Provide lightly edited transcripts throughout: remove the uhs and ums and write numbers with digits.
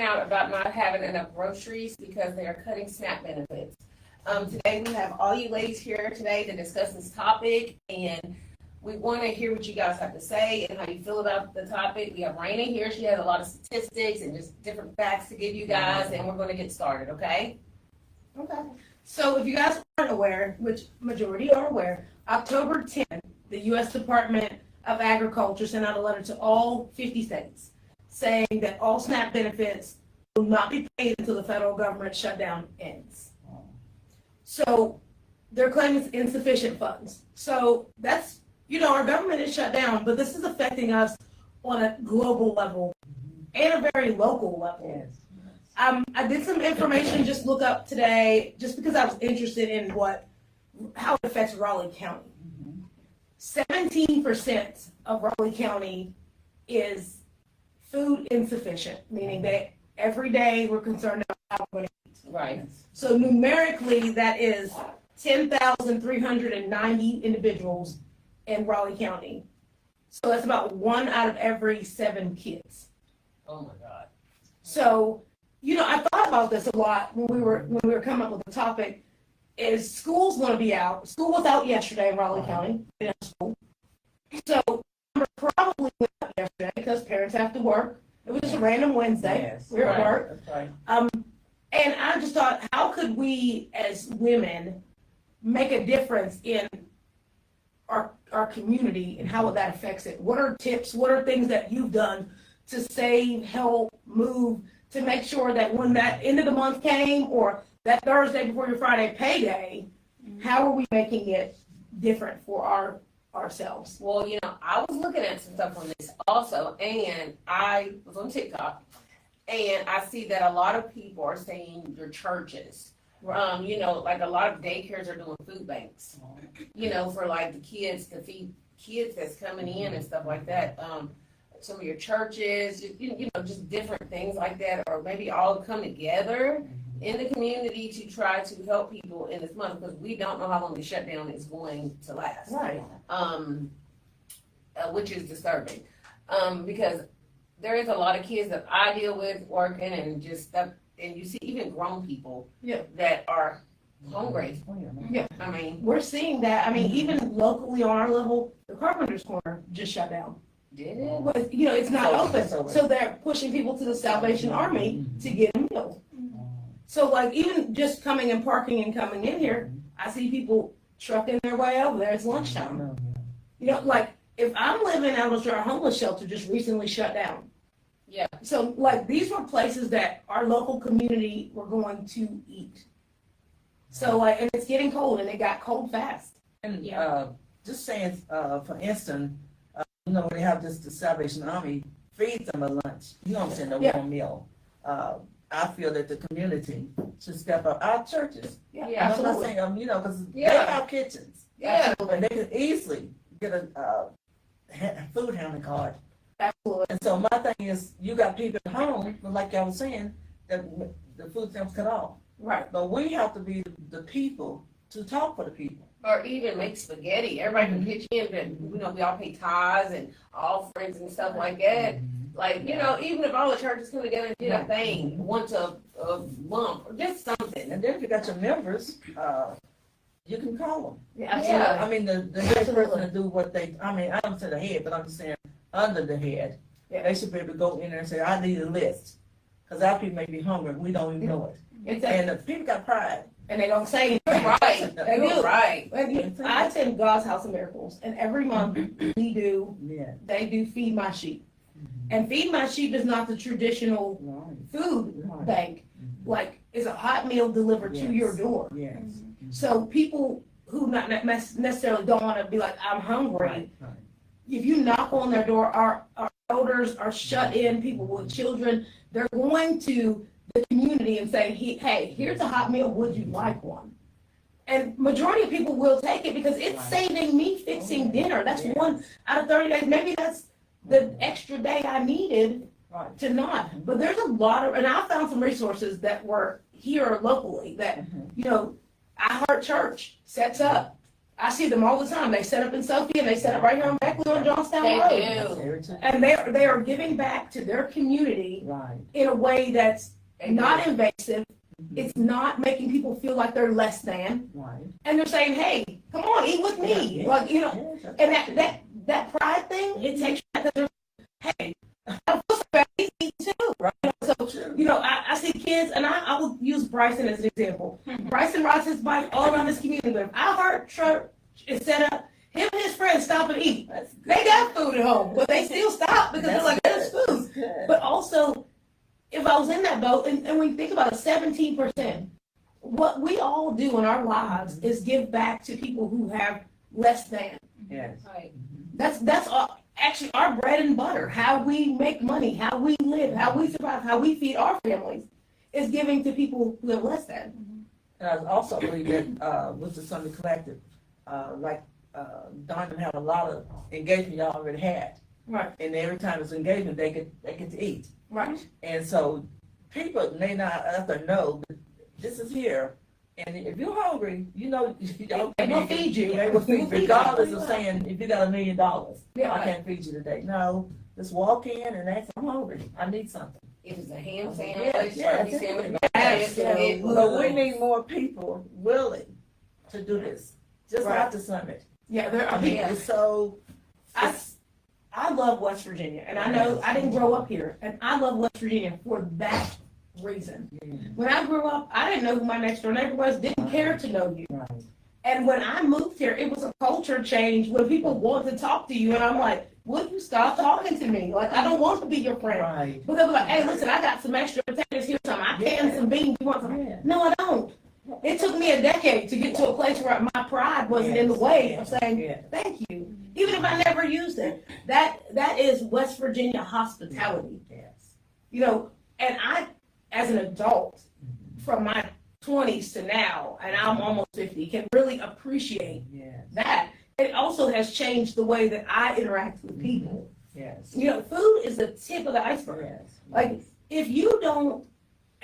out about not having enough groceries because they are cutting SNAP benefits. Today we have all you ladies here today to discuss this topic, and we want to hear what you guys have to say and how you feel about the topic. We have Raina here. She has a lot of statistics and just different facts to give you guys, and we're going to get started, okay? Okay. So if you guys aren't aware, which majority are aware, October 10th, the U.S. Department of Agriculture sent out a letter to all 50 states saying that all SNAP benefits will not be paid until the federal government shutdown ends. So they're claiming insufficient funds. So that's, our government is shut down, but this is affecting us on a global level and a very local level. Yes. I did some information just look up today, just because I was interested in how it affects Raleigh County. 17% of Raleigh County is food insufficient, meaning that every day we're concerned about how we're going to eat. Right. So numerically, that is 10,390 individuals in Raleigh County. So that's about 1 out of every 7 kids. Oh my God. So, I thought about this a lot when we were coming up with the topic. Is school's going to be out? School was out yesterday in Raleigh County. School. So probably went out yesterday because parents have to work. It was just a random Wednesday. Yes. We were at work. That's right. And I just thought, how could we as women make a difference in our community and how that affects it? What are tips? What are things that you've done to save, help, move, to make sure that when that end of the month came or that Thursday before your Friday payday, how are we making it different for ourselves? Well, I was looking at some stuff on this also, and I was on TikTok, and I see that a lot of people are saying your churches, like a lot of daycares are doing food banks, for like the kids to feed kids that's coming in and stuff like that. Some of your churches, just different things like that, or maybe all come together in the community to try to help people in this month, because we don't know how long the shutdown is going to last. Right. Which is disturbing, because there is a lot of kids that I deal with working and just stuff, and you see even grown people that are hungry. Yeah. I mean, we're seeing that. I mean, even locally on our level, the Carpenter's Corner just shut down. did it? But, it's not open. So they're pushing people to the Salvation Army to get a meal. So, like, even just coming and parking and coming in here, I see people trucking their way over there. It's lunchtime. Like, if I'm living out of our homeless shelter just recently shut down. Yeah. So, like, these were places that our local community were going to eat. So, like, and it's getting cold, and it got cold fast. And just saying, for instance, when they have the Salvation Army feed them a lunch, a warm meal. I feel that the community should step up. Our churches, Yeah, I'm not saying, because they have kitchens. Yeah. And they can easily get a food handling card. Absolutely. And so my thing is, you got people at home, like I was saying, that the food stamps cut off. Right. But we have to be the people to talk for the people. Or even make spaghetti. Everybody can pitch in, but we all pay tithes and offerings and stuff like that. Like, even if all the churches come together and did a thing once a month, or just something. And then if you got your members, you can call them. Yeah, absolutely. I mean, the head person to do what I don't say the head, but I'm just saying under the head. Yeah. They should be able to go in there and say, I need a list. Because our people may be hungry, we don't even know it. And the people got pride. And they don't say anything. Right. They do. Right. I attend God's House of Miracles, and every month they do Feed My Sheep. And Feed My Sheep is not the traditional food bank. Like, it's a hot meal delivered to your door. Yes. So people who not necessarily don't want to be like, I'm hungry, if you knock on their door, our elders are shut in, people with children, they're going to the community and say, hey, here's a hot meal, would you like one? And majority of people will take it because it's saving me fixing dinner. That's 1 out of 30 days. Maybe that's the extra day I needed to not. But there's a lot of, and I found some resources that were here locally that, I Heart Church sets up I see them all the time. They set up in Sophia and they set up right here on Beckley on Johnstown They Road. do. And they are giving back to their community Right. in a way that's They not do. invasive. It's not making people feel like they're less than. Right. And they're saying, hey, come on, eat with me. Yeah. Like, you know, Yeah, and that pride thing, it takes you back to, hey, I feel so bad, he's eating too. Right. So, you know, I see kids, and I will use Bryson as an example. Bryson rides his bike all around this community, but if I heard church is set up, him and his friends stop and eat. They got food at home, but they still stop because they're like, there's food. good. But also, if I was in that boat, and when you think about it, 17%, what we all do in our lives is give back to people who have less than. Yes. Right. That's actually our bread and butter, how we make money, how we live, how we survive, how we feed our families, is giving to people who have less than. And I also believe that with the Sunday Collective, Don have a lot of engagement y'all already had. Right. And every time it's engagement, they get to eat. Right. And so people may not have to know, but this is here. And if you're hungry, you know, They will feed you. They will feed you, Feed you. regardless of saying, if you got $1 million, Yeah, I right. can't feed you today. No, just walk in and ask, I'm hungry, I need something. If it's a ham Yes, sandwich, yes, turkey sandwich, yes, it But we will. need more people willing to do this, just Right. like the summit. Yeah, there are I mean, people. it's so, I love West Virginia, and I know I didn't grow up here, and I love West Virginia for that reason. When I grew up, I didn't know who my next door neighbor was, didn't care to know you. right. And when I moved here, it was a culture change when people want to talk to you, and I'm like, will you stop talking to me? Like, I don't want to be your friend. Right. But they'll be like, hey, listen, I got some extra potatoes, here's some. I canned some beans, you want some? Yeah. No, I don't. It took me a decade to get to a place where my pride wasn't in the way of saying, Yeah. thank you, even if I never used it. That is West Virginia hospitality. Yes. You know, and I, as an adult, from my 20s to now, and I'm almost 50, can really appreciate Yes. that. It also has changed the way that I interact with people. Yes. You know, food is the tip of the iceberg. Yes. Like, if you don't,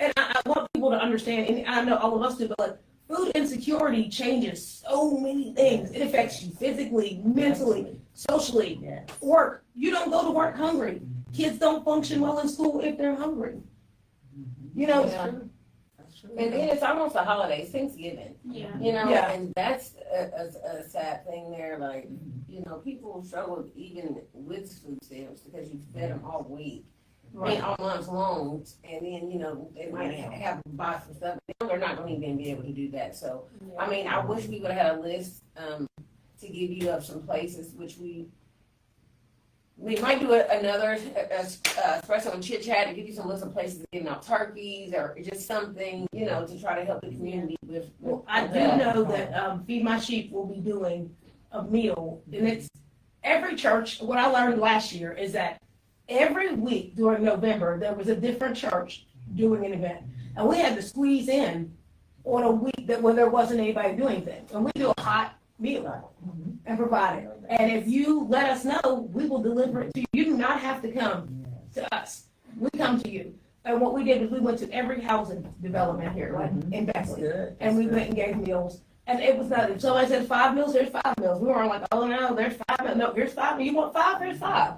and I want people to understand, and I know all of us do, but like, food insecurity changes so many things. It affects you physically, mentally, socially, Yes. work. You don't go to work hungry. Kids don't function well in school if they're hungry. You know, Yeah. That's true. And then it's almost a holiday, it's Thanksgiving, Yeah. you know, Yeah. and that's a sad thing there. Like, you know, people struggle even with food stamps because you fed them all week. I mean, all month long, and then, you know, they might have to buy some stuff. They're not going to even be able to do that. So, I mean, I wish we would have had a list to give you of some places, which we might do another Expresso Chit-Chat to give you some list of places giving out turkeys or just something, you know, to try to help the community with. well, I do know that Feed My Sheep will be doing a meal, and it's every church. What I learned last year is that every week during November, there was a different church doing an event. And we had to squeeze in on a week when there wasn't anybody doing anything. And we do a hot meal and provide it. And if you let us know, we will deliver it to you. You do not have to come to us. We come to you. And what we did is we went to every housing development here, like in That's Beckley. good. And we went and gave meals. And it was not, if somebody said 5 meals, there's 5 meals. We weren't like, oh no, there's 5 meals. No, here's 5. You want 5? There's 5.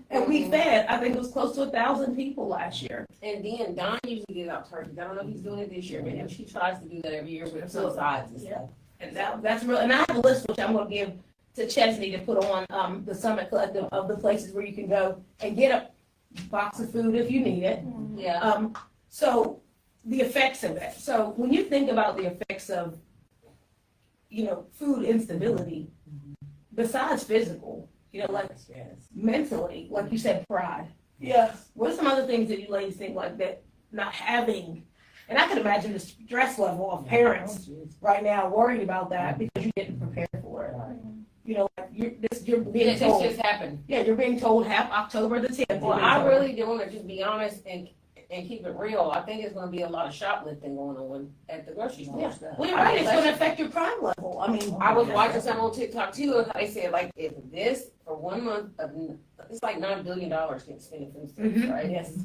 And we fed, I think it was close to 1,000 people last year. And then Don usually gives out turkeys. I don't know if he's doing it this year, but she tries to do that every year with some sides and stuff. And that's real. And I have a list which I'm going to give to Chesney to put on the Summit Collective of the places where you can go and get a box of food if you need it. Yeah. So the effects of that. So when you think about the effects of, you know, food instability, besides physical, you know, like Yes. mentally, like you said, pride. Yes. What are some other things that you ladies think like that not having? And I can imagine the stress level of parents right now worrying about that because you didn't prepare for it. You know, like you're being This told. just happened. Yeah, you're being told October the 10th. Well, I really do want to just be honest and keep it real. I think it's going to be a lot of shoplifting going on at the grocery store. Yeah. Well, you're right. It's going to affect your crime level. I mean, I was watching some on TikTok too. They said like if this for 1 month it's like $9 billion getting spent in food stamps, Mhm. right? Yes.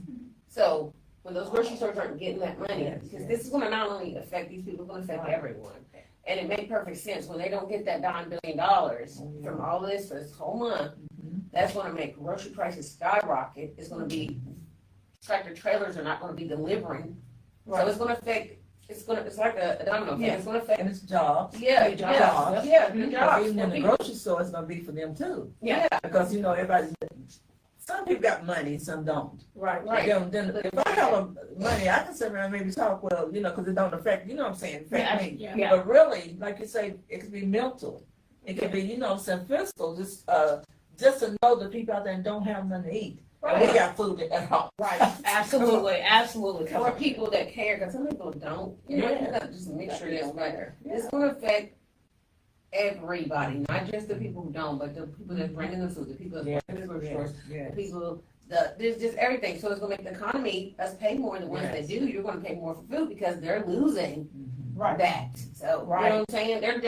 So when those grocery stores aren't getting that money, because this is going to not only affect these people, it's going to affect everyone. And it made perfect sense when they don't get that $9 billion from all this for this whole month. That's going to make grocery prices skyrocket. It's going to be tractor trailers are not going to be delivering, so it's going to affect. It's like a domino effect. It's going to affect. And it's jobs. Good jobs. Even in the grocery store, it's going to be for them too. Yeah. Because everybody. Some people got money, some don't. Right. Then if I have money, I can sit around and maybe talk, because it don't affect, what I'm saying, affect me. Yeah. But really, like you say, it could be mental. It could be, some physical, just to know the people out there don't have nothing to eat. Right. And we got food at home. Right. Absolutely. Or people that care, because some people don't. You got to just make sure they're better. It's going to affect everybody, not just the people who don't, but the people that bring in the food, the people that bring in the grocery stores, the people, there's just everything. So it's going to make the economy, us pay more. The ones that do, you're going to pay more for food because they're losing that. So, you know what I'm saying? They're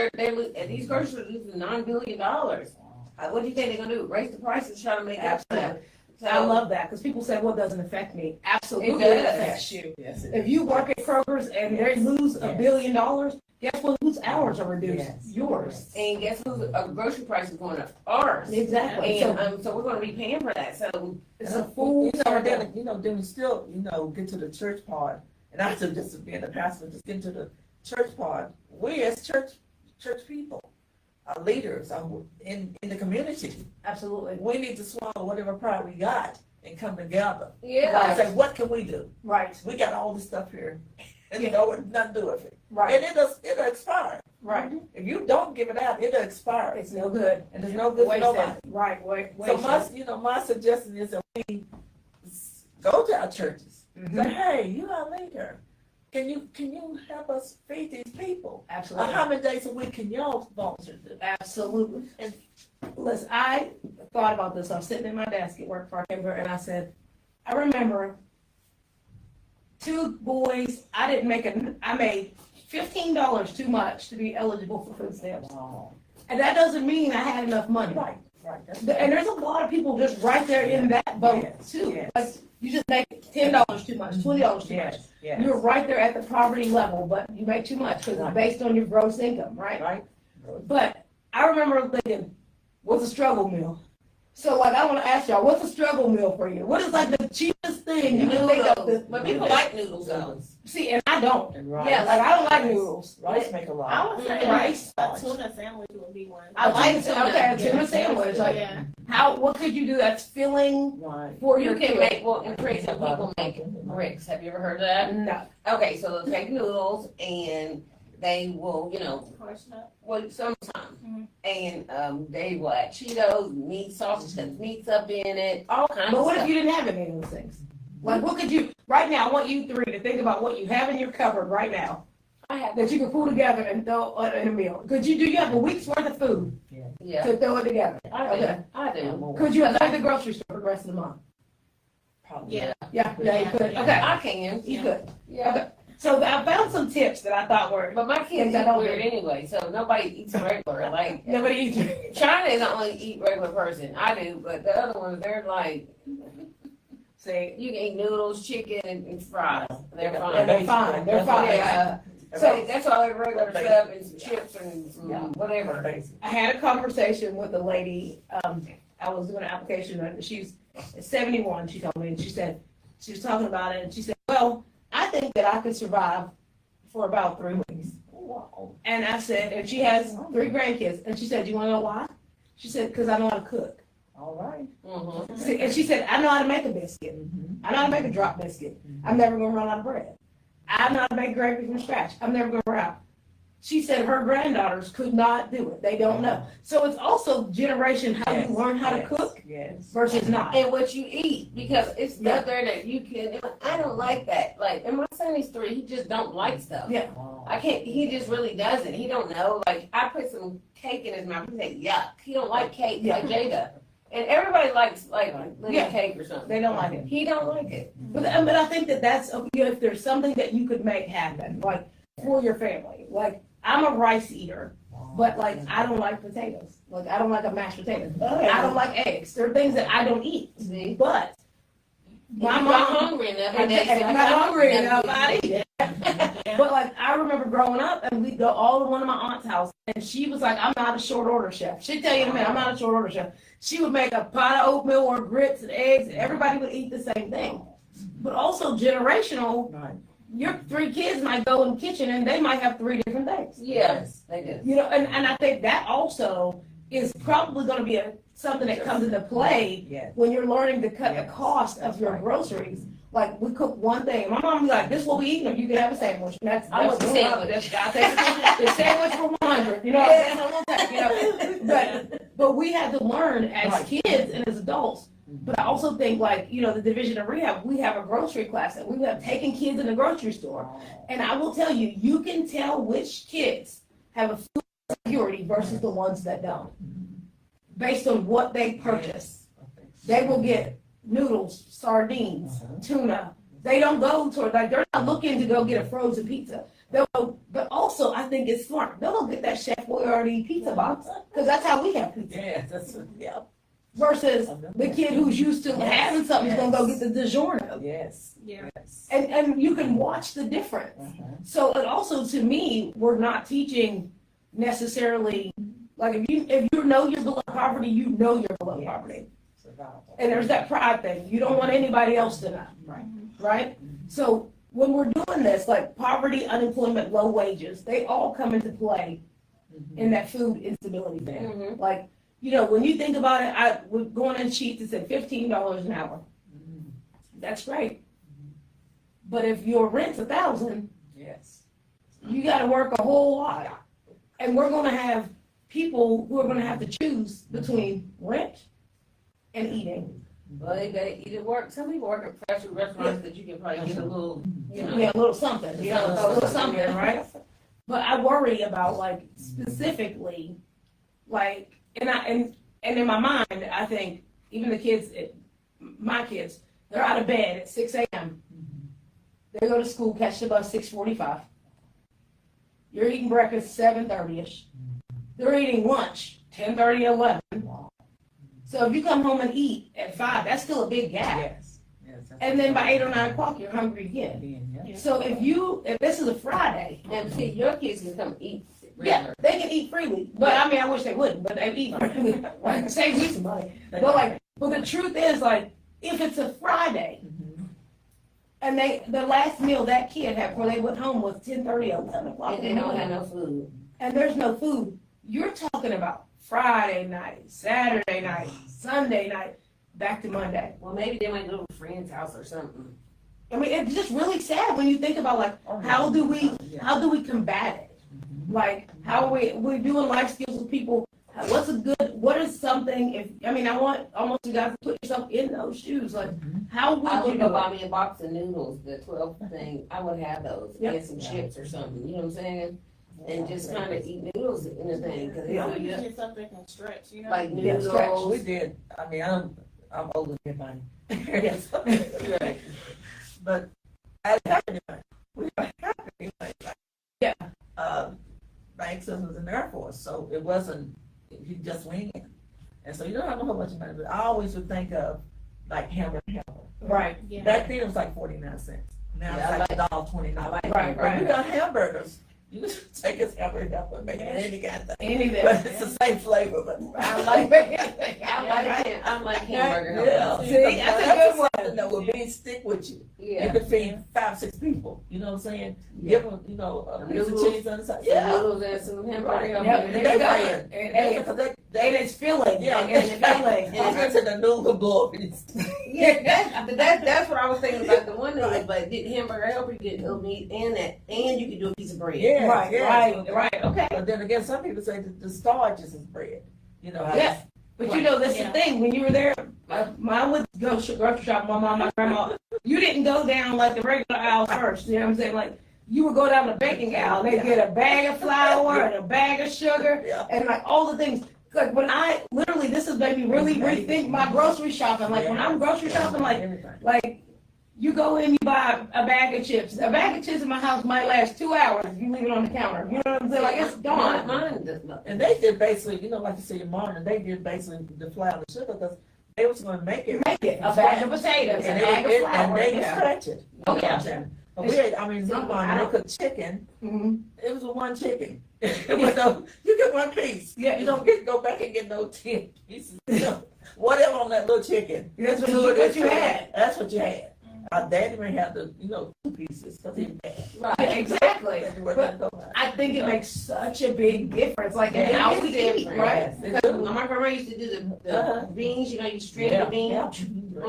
these grocery stores are losing $9 billion. What do you think they're going to do? Raise the prices, try to make up for that. So I love that because people say, well, it doesn't affect me. Absolutely, It it does. affects you. Yes, If you work at Kroger's and they lose $1 billion, guess what? Whose hours are reduced? Yours. And guess whose grocery price is going up? Ours. Exactly. And so we're going to be paying for that. So It's a full then we still, get to the church part, and after just being a pastor, just get to the church part. We as church people, our leaders, in the community, absolutely. we need to swallow whatever pride we got and come together. yeah, And say, what can we do? Right. We got all this stuff here, and nothing to do with it. Right. And it'll expire. Right. If you don't give it out, it'll expire. It's no good. And there's no good for nobody. Right. So my suggestion is that we go to our churches. Say, hey, you are a leader. Can you help us feed these people? Absolutely. How many days a week can y'all volunteer do? Absolutely. And listen, I thought about this. I was sitting at my desk at work before I came here, and I said, I remember 2 boys. I made $15 too much to be eligible for food stamps. Oh. And that doesn't mean I had enough money. Right. And there's a lot of people just right there in that boat too. Yes. Like you just make $10 too much, $20 too much. Yes. You're right there at the poverty level, but you make too much because it's based on your gross income, right? Right. But I remember thinking, what's a struggle meal? So like I want to ask y'all, what's a struggle meal for you? What is like the cheapest thing you can think of? but people like noodles though. See, and I don't. And rice. Yeah, like I don't like noodles. Rice make a lot. I would say Rice. a tuna sandwich would be one. I like a tuna sandwich. Like what could you do that's filling Right. for You your can kid? make, well, in prison, people make bricks. Have you ever heard of that? No. Okay, so they'll take noodles and they will, Portion up. well, sometimes. And they will add Cheetos, meat, sausage, has meats up in it, all kinds But of what if stuff. you didn't have any of those things? Like, what could you, right now, I want you 3 to think about what you have in your cupboard right now I have, that you can pull together and throw in a meal. Do you have a week's worth of food yeah, to throw it together? I do. Could you afford the grocery store for the rest of the month? Probably. Yeah. Yeah, you could. Okay, I can, you could. yeah. Okay. So I found some tips that I thought were, But my kids Things I eat don't weird do. anyway, so nobody eats regular. Like, nobody eats. China is the only eat regular person. I do, but the other ones, they're like, Say, you can eat noodles, chicken, and fries. They're and fine. they're fine, they're fine. Yeah. So that's all their regular stuff and some chips and some whatever. I had a conversation with a lady, I was doing an application, and she's 71, she told me, and she said, she was talking about it, and she said, well, I think that I could survive for about 3 weeks. Wow. And I said, and she has 3 grandkids, and she said, you wanna know why? She said, because I know how to cook. All right. Mm-hmm. See, and she said, I know how to make a biscuit. I know how to make a drop biscuit. I'm never gonna run out of bread. I know how to make gravy from scratch. I'm never gonna run out. She said her granddaughters could not do it. They don't know. So it's also generation how you learn how to cook Yes. versus not. And what you eat, because it's stuff there that you can, I don't like that. Like, and my son is 3, he just don't like stuff. Yeah. I can't, he just really doesn't. He don't know. Like, I put some cake in his mouth, he said, yuck. He don't like cake like Jada. And everybody likes, like, little cake or something. They don't like it. He don't like it. But I think that's, if there's something that you could make happen, like for your family. Like, I'm a rice eater, but like, I don't like potatoes. Like, I don't like a mashed potato. I don't like eggs. There are things that I don't eat. See? But my I'm mom, not hungry enough. and I'm not hungry enough, I eat it. But like, I remember growing up and we'd go all to one of my aunt's house and she was like, I'm not a short order chef. She'd tell you in a minute, I'm not a short order chef. She would make a pot of oatmeal or grits and eggs and everybody would eat the same thing. But also generational, Right. your 3 kids might go in the kitchen and they might have 3 different things. Yes, they do. You know, and I think that also is probably gonna be something that comes into play Yes. when you're learning to cut the Yes, cost of that's your right. groceries. Like, we cook one thing, my mom be like, this is what we eat, and you can have a sandwich, and that's, I That's was a saying, sandwich. the sandwich for 100, you know what I'm saying, I'm gonna take, you know, but we had to learn as Right. kids and as adults. But I also think, like, you know, the division of rehab, we have a grocery class, and we have taken kids in the grocery store, and I will tell you, you can tell which kids have a food security versus the ones that don't, based on what they purchase. They will get noodles, sardines, tuna. They don't go toward, like, they're not looking to go get a frozen pizza. They'll go, but also, I think it's smart. They'll go get that Chef Boyardee pizza box, because that's how we have pizza. Yeah, that's, yeah, Versus the kid who's used to having something is gonna go get the DiGiorno. yes. Yeah. Yes. And you can watch the difference. So, and also to me, we're not teaching necessarily, like, if you know you're below poverty, you know you're below Yes. poverty. Survival. And there's that pride thing. You don't want anybody else to know. Right. Right? So when we're doing this, like poverty, unemployment, low wages, they all come into play in that food instability thing. Mhm. Like, you know, when you think about it, I was going on Sheets, it said $15 an hour. That's great. But if your rent's $1,000, Yes. you gotta work a whole lot. And we're gonna have people who are gonna have to choose between rent and eating. Well, they gotta eat at work. Some people work at fast food restaurants that you can probably get a little, you know. Yeah, a little something, you know, a little something, right? But I worry about, like, specifically, like, and in my mind, I think even the kids, my kids, they're out of bed at 6 a.m. They go to school, catch the bus 6:45. You're eating breakfast 7:30ish. They're eating lunch 10:30, 11. So if you come home and eat at 5, that's still a big gap. Yes. Yes. that's And then by 8 or 9 o'clock, you're hungry again. Yeah. So if this is a Friday, And see, your kids can come eat yeah, regular. they can eat freely. But I mean, I wish they wouldn't, but they eat freely. Like, save me some money. But the truth is, like, if it's a Friday, and the last meal that kid had before they went home was 10:30 or 11 o'clock. And they don't have no food. And there's no food. You're talking about Friday night, Saturday night, Sunday night, back to Monday. Well, maybe they might go to a friend's house or something. I mean, it's just really sad when you think about, like, how do we combat it? Like, how are we doing life skills with people? What is something, I want almost you guys to put yourself in those shoes. Like, how I would would you go do buy it? me a box of noodles, the 12 thing, I would have those, Yep. and some chips or something, you know what I'm saying? And just kind of eat noodles in the thing, cause Yeah. it's You get something that can stretch, you know? like Yeah, stretch. We noodles. did, I mean, I'm older than everybody. Yes. Right. But at that time, we were happy, like, Yeah. my ex-husband was in the Air Force, so it wasn't, he just went in. And so you don't have a whole bunch of money, but I always would think of, like, hamburger. Right. Yeah. Back then it was like 49 cents. Now Yeah, I it's like $1.29. I like Right, But you got hamburgers. You just take his hamburger up and make it any kind of thing. Anything. But it's the same flavor, but I like it. I like hamburger yeah. helper. See, that's a good one. Something that will stick with you. You Yeah. can feed 5-6 people. You know what I'm saying? Give them, a piece of Noodles. cheese on the side. Some Yeah. noodles and some hamburger Right. helper. Yep, And there they you go. fry it. And it's filling. Yeah, And it's filling. I went to the noodle glories. Yeah, that's what I was thinking about, the one noodle, but get hamburger helper, you get little meat and that, and you can do a piece of bread. Yeah, Right, okay. But then again, some people say that the starch is his bread. You know, Yeah. But you know, that's the thing, when you were there, I would go grocery shop, my mom, my grandma, you didn't go down like the regular aisle first, you know what I'm saying? Like, you would go down the baking aisle, and they'd get a bag of flour and a bag of sugar, Yeah. and like all the things. Like, when this has made me really rethink my grocery shopping. Like, when I'm grocery shopping, like, you go in, you buy a bag of chips. A bag of chips in my house might last 2 hours if you leave it on the counter. You know what I'm saying? Like, it's gone. Mine does not. And they did basically, like you say, your mom, and they did basically the flour and sugar because they was gonna make it. Make it a bag of potatoes, a And bag of and flour. they can Yeah. stretch it. Oh, yeah. But we had, I mean, someone, they cooked chicken, Mhm. it was one chicken. But no, you get one piece. Yeah. You don't get to go back and get no 10 pieces. Whatever on that little chicken. That's what Good, you it's good. had. That's what you had. Our daddy may have the, 2 pieces, cause he bad. Yeah, exactly. But But I think it makes such a big difference, like in It how is we eat, different. right? Because my grandma used to do the beans, you strain the beans.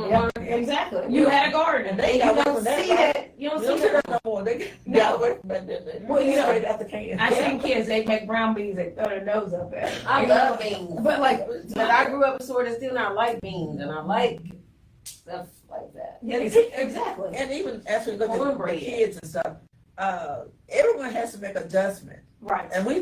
Yeah, exactly. You had a garden. And they You got don't see that, you don't You don't see see that. that no more. They No. got away from that. Well, you know, straight out the can. I seen kids, they make brown beans, they throw their nose up at it. I love beans. But like, But I grew up in sort of still, and I like beans, and I like stuff like that. yeah, exactly. And even as we look at the Cornbread. kids and stuff, everyone has to make adjustment. Right. And we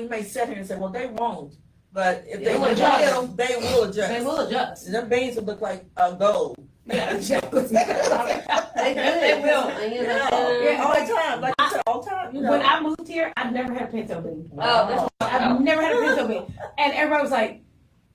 may sit here and say, well, they won't. But if they They will will adjust. they will adjust. They will adjust. Them beans will look like gold. Yeah, exactly. They will. And you know, Yeah. All the time. Like you said, all the time. When I moved here, I've never had a pinto bean. Oh, I've never had a pinto bean. And everybody was like,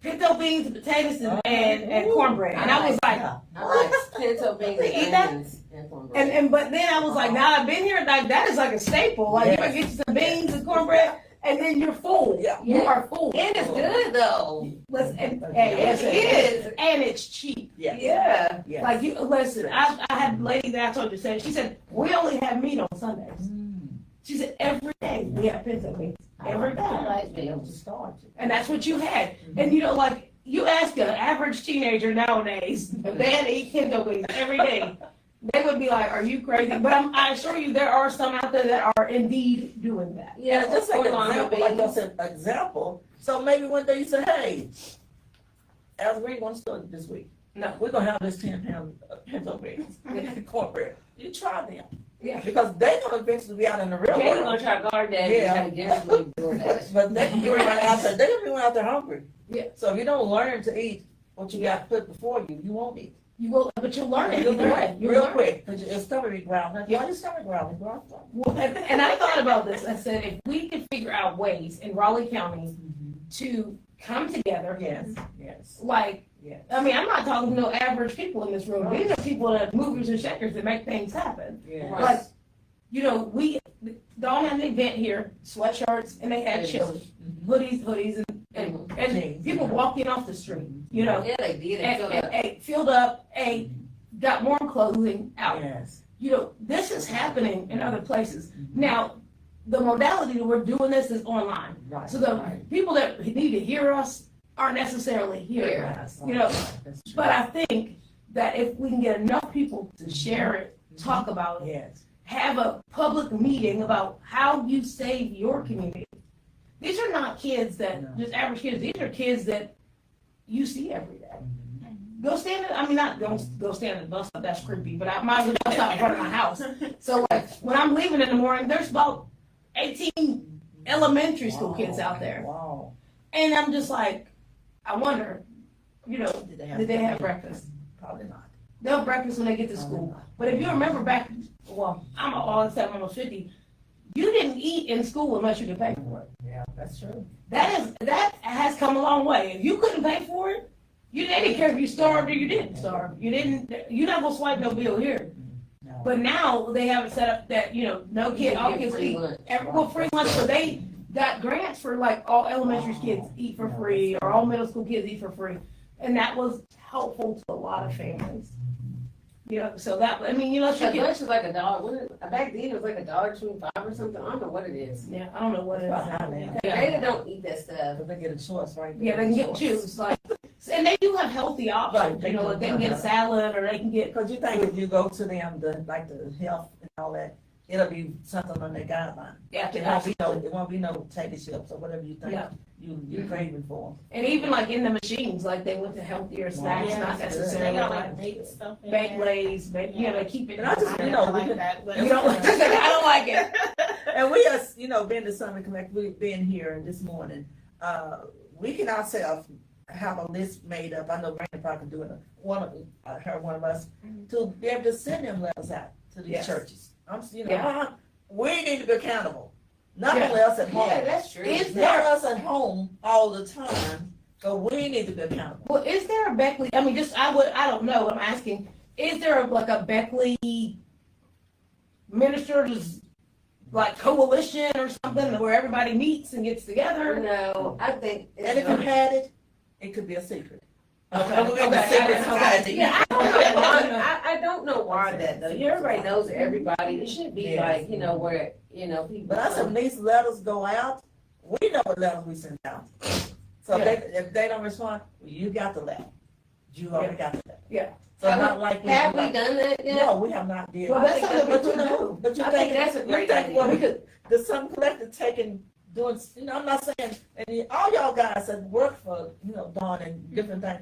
pinto beans, potatoes, and cornbread. And I was like, I like pinto beans Eat and that? onions and cornbread. and but then I was like, now I've been here, like that is like a staple. Like you can get you some beans and cornbread, and then you're full. Yeah. You are full. And it's good though. Listen, and Yes, it is. and it's cheap. Yeah. Yeah. Yeah. Like you listen, I had a lady that I told you said, she said, we only have meat on Sundays. She said every day we have pinto beans. Every I day. like beans. And that's what you had. And you know, like you ask an average teenager nowadays if they had to eat pinto beans every day, they would be like, "Are you crazy?" But I assure you, there are some out there that are indeed doing that. Yeah, just like Corn on example, beans. like I said, example. So maybe one day you say, hey, as we're going to start this week, No. we're going to have this 10-pound pinto beans, cornbread. You try them. Yeah. Because they're going to eventually be out in the real Okay, we're world. gonna try to guard that Yeah. and try to guess what we're doing that. But they're going to be running out there. They're going to be running out there hungry. Yeah. So if you don't learn to eat what you got put before you, you won't eat. You will, but you'll learn it You'll either do way. it You'll real learn it. quick. Because your stomach be growling. Yeah. Why your stomach growling? Well, and I thought about this. I said, if we could figure out ways in Raleigh County to come together, Yes, yes, like, yes. I mean, I'm not talking to no average people in this room. These are people that are movers and shakers that make things happen. Yes. Right. Like, you know, we don't have an event here, sweatshirts, and they had Yes. chili, Mhm. hoodies, and people walking off the street, you know, Yeah, they did. They and, filled and, up. and filled up, got warm clothing out. Yes. You know, this is happening in other places. Now, the modality that we're doing this is online. Right. So the right. people that need to hear us aren't necessarily hearing us, you know. That's true. But I think that if we can get enough people to share it, talk about it, Yes. have a public meeting about how you save your community. These are not kids that, No. just average kids, these are kids that you see every day. Go stand, I mean, not, don't go stand at the bus stop, that's creepy, but I might as well bus stop in front of my house. So like, when I'm leaving in the morning, there's about 18 elementary school kids out there. Wow. And I'm just like, I wonder, you know, Did they have breakfast? Probably not. They'll have breakfast when they get to school. But if you remember back, well, I'm almost 50, you didn't eat in school unless you could pay for it. Yeah, that's true. That has come a long way. If you couldn't pay for it, they didn't care if you starved or you didn't starve. You're not gonna swipe no bill here. No. But now they have it set up that, you know, no kid, all kids Free eat. lunch. Free lunch, so they got grants for like all elementary kids eat for free, or all middle school kids eat for free. And that was helpful to a lot of families. You know, so that, I mean, you know, But lunch is like $1. Back then it was like $1.25 or something. I don't know what it is. yeah, I don't know what it About how is. now. Yeah. They don't eat that stuff. But they get a choice, right? Yeah, they can get choose, like, and they do have healthy options, Right, you know, like they can get a salad, or they can get, Because you think if you go to them, the health and all that, it'll be something on their guideline. yeah, It won't be no potato chips or whatever you think Yeah. you're craving for. and even like in the machines, like they went to healthier snacks, Yeah, not that's good. necessarily They got like like baked stuff in baked there. lays, you know, they keep it. And I just, I you don't know, like we, that, but You don't like I don't like it. and we are, being the Summit Connect, we've been here this morning. We can ourselves have a list made up. I know Brandon probably can do it. One of us, to be able to send them letters out to these Yes. churches. Yeah. We need to be accountable. Not Yeah. only us at home. Yeah, that's true. Is Not us at home all the time, So we need to be accountable. Well, is there a Beckley, I mean, I don't know, I'm asking, is there a Beckley ministers, like coalition or something where everybody meets and gets together? No, I think. And if you had it, it could be a secret. Okay. We're in the secret society. Yeah, I don't know. I don't know why that though. Everybody knows everybody. It should be like, where, people. But I said, when these letters go out, we know what letters we send out. So if they don't respond, well, you got the letter. You already got the letter. Yeah. So not like Have we done that yet? No, we have not did. Well, that's something we But do. But you I think think that's a great well, idea. because there's some collective doing, I'm not saying, and all y'all guys that work for, Dawn and different things.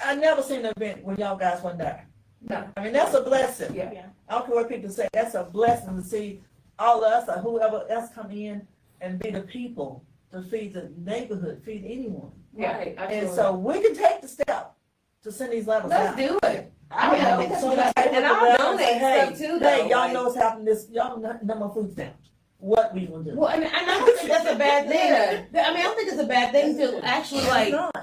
I never seen an event where y'all guys weren't there. No. I mean, that's a blessing. Yeah. I don't care what people say, that's a blessing to see all of us or whoever else come in and be the people to feed the neighborhood, feed anyone. Yeah. Right, And absolutely. so we can take the step to send these letters out. Let's do it. I mean, I think that's a good idea. And I'll donate stuff too, though. Hey, y'all like- know what's happening y'all know my food's down. What we gonna do? Well, and I don't think that's a bad thing. Yeah. I mean, I don't think it's a bad thing to actually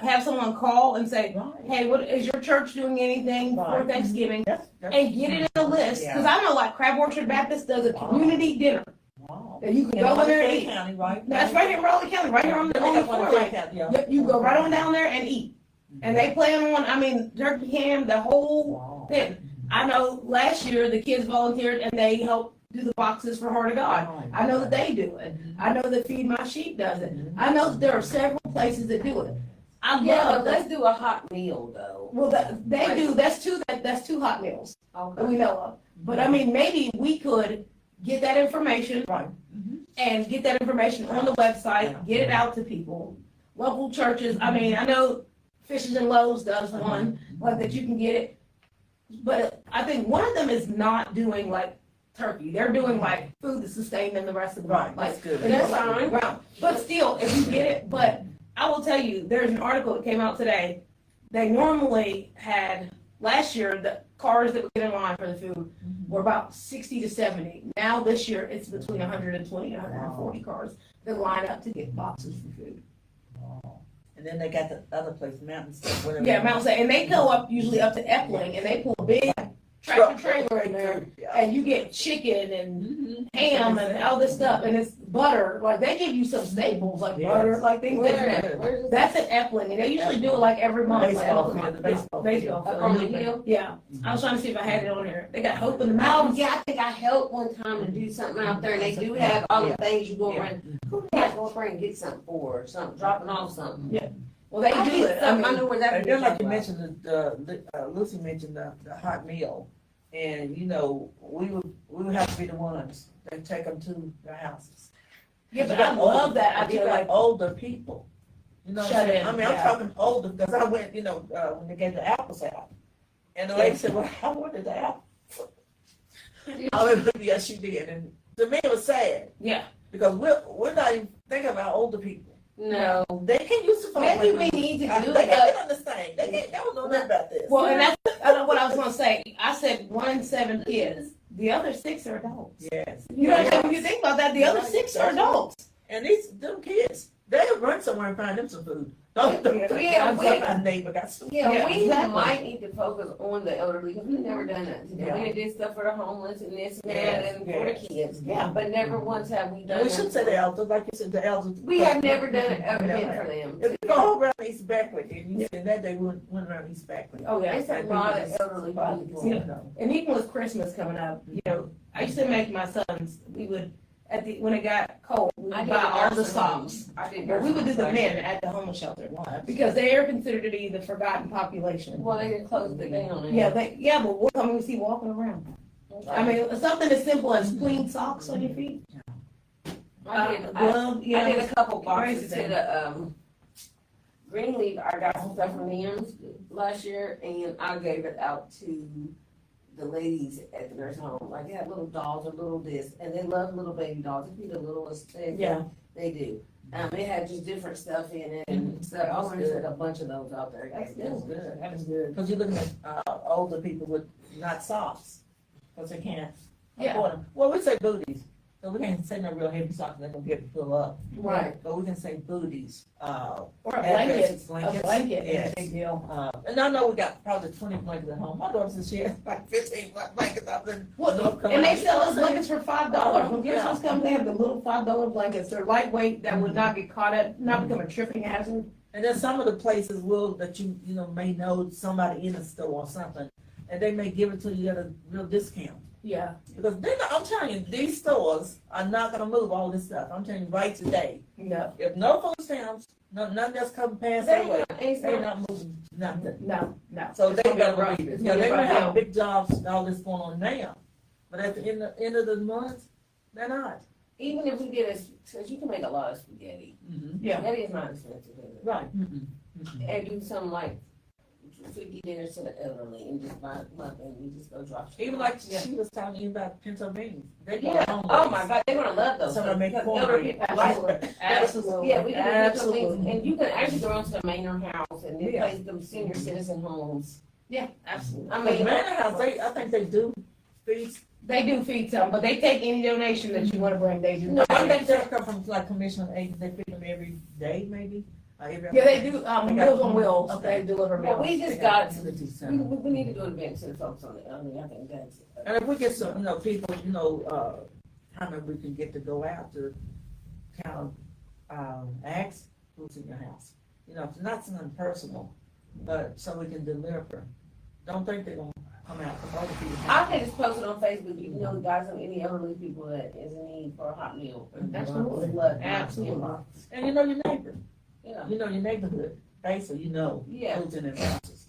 have someone call and say, Right. hey, what is your church doing anything for Right. Thanksgiving? That's And get it in a list, because I know like Crab Orchard Baptist does a community dinner wow. that you can In go in there and Raleigh eat. County, right? That's right here in Raleigh County, right here on the floor. Right? Yep, you go right on down there and eat. And they plan on, I mean, turkey ham, the whole Wow. thing. I know last year the kids volunteered and they helped do the boxes for Heart of God. I know that they do it. I know that Feed My Sheep does it. I know that there are several places that do it. I Yeah, love but that. let's do a hot meal though. Well, they do. That's two hot meals that Okay. we know of. But I mean, maybe we could get that information Right. and get that information on the website, get it out to people. Local churches. I mean, I know Fishes and Loaves does one like that. You can get it. But I think one of them is not doing like turkey. They're doing like food to sustain them the rest of the month. Right, Like, that's good. and That's like fine. ground. But still, if you get it, but I will tell you, there's an article that came out today. They normally had last year the cars that would get in line for the food were about 60 to 70. Now this year it's between 120 and 140 cars that line up to get boxes of food. And then they got the other place, Mountain State, whatever. Yeah, Mount Say, and they go up usually up to Epling, and they pull a big tractor trailer in there, and you get chicken and ham and all this stuff, and it's butter. Like they give you some staples like Yes. butter, like things like Where? that. Where's That's at Epling, and they usually do it like every month. Baseball like, field, the baseball baseball Up field. on the hill? Yeah, I was trying to see if I had it on there. They got Hope in the Oh, Mountains. yeah, I think I helped one time to do something out there, and they do have all the things you go around. Who the heck go up there and get something for, or something, dropping off something? Well, they I do did it. I something, I mean, know where that And is. then like you mentioned, Lucy mentioned the hot meal. And, we would have to be the ones that take them to their houses. yeah, but I love that I idea. feel Like, like older people. You know what I'm Shut saying? in, I mean, yeah. I'm talking older, because I went, when they gave the apples out. And the lady said, well, I wanted the apple. I mean, yes, she did. And to me, it was sad, yeah, because we're not even thinking about older people. No. They can use the phone. Maybe we need to do They it, can't understand. They don't know nothing about this. well, and that's what I was gonna say. I said 1 in 7 kids. The other 6 are adults. Yes. You know what I'm saying? When you think about that, the other 6 are adults. And them kids, they'll run somewhere and find them some food. Don't Yeah, my neighbor got some. Yeah, Yeah, we exactly. might need to focus on the elderly, because we've never done that. Yeah. We did stuff for the homeless and this and that, Yes, and for the yes. kids. Yeah. But never once have we done We that. should say the elders, like you said, the elders. We have never done an event for them. If you go around East Beckley, and you said that they went around East Beckley. Oh yeah. It's a lot of elderly people. Yeah. And even with Christmas coming up, I used to make my sons. We would when it got cold, we would buy all the socks. I did. But we would do the men at the homeless shelter because they are considered to be the forgotten population. Well, they did close it down. Yeah, but we'll come and see walking around. I mean, something as simple as clean socks on your feet. I did Glove, I did a couple Crazy boxes to thing. the Greenleaf. I got some stuff from them last year, and I gave it out to the ladies at the nurse home. Like they have little dolls or little this, and they love little baby dolls. They be the littlest thing. Yeah. They do. It had just different stuff in it and stuff. I always had a bunch of those out there. That's good. That is good. Because you're looking at older people with not socks, because they can't Yeah. afford them. Well, we say booties, So we can't say no real heavy socks that gonna get to fill up. Right. But we can say booties, Or a blanket, blankets. a blanket is Yes. a big deal. And I know we got probably 20 blankets at home. My daughter says she has like 15 blankets out there. And they sell those blankets for $5. When gift Yeah. shops come, they have the little $5 blankets. They're lightweight, that would not get caught up, not become a tripping hazard. And then some of the places will, that you know, may know somebody in the store or something, and they may give it to you at a real discount. Yeah. Because they're not, I'm telling you, these stores are not gonna move all this stuff. I'm telling you right today. No, If no food stamps, nothing else coming past They their way, ain't they're not- not moving nothing. no. So It's they gonna be better rough. believe it. It's Yeah, gonna be they rough may have deal. big jobs, all this going on now, but at the end of the month, they're not. Even if we did it, because you can make a lot of spaghetti. Yeah. Spaghetti is not expensive, is it? Right. And do some like 50 dinners to the elderly and just buy one thing, you just go drop. Even like Yeah. she was telling you about pinto beans. They go Yeah, a long oh ways. my God, they're gonna love those. Some of them make Because cornbread. elderly people like it. Absolutely. Yeah, we can do pinto Absolutely. beans, and you can actually go into the Manor House and then Yeah. place them senior citizen homes. Yeah, absolutely. I But mean, Manor House, I think they do feed. They do feed some, but they take any donation that you wanna bring, they do. No, I think they come from like commission agents. They feed them every day, maybe. Every Yeah, they do, They got- Meals on Wheels, Okay. they deliver well, meals. we They just got got, community we, center. we need to do an event to the folks on the elderly, I think that's. And if we get some, you know, people, you know, how many we can get to go out to kind of, ask who's in your house. You know, not something personal, but so we can deliver. Don't think they're gonna come out for other people. I can just post it on Facebook, you know, guys, any elderly people that is in need for a hot meal. Absolutely. Blood, Absolutely. And you know your neighbor, Yeah, you know your neighborhood, basically, you know yeah. who's in their houses.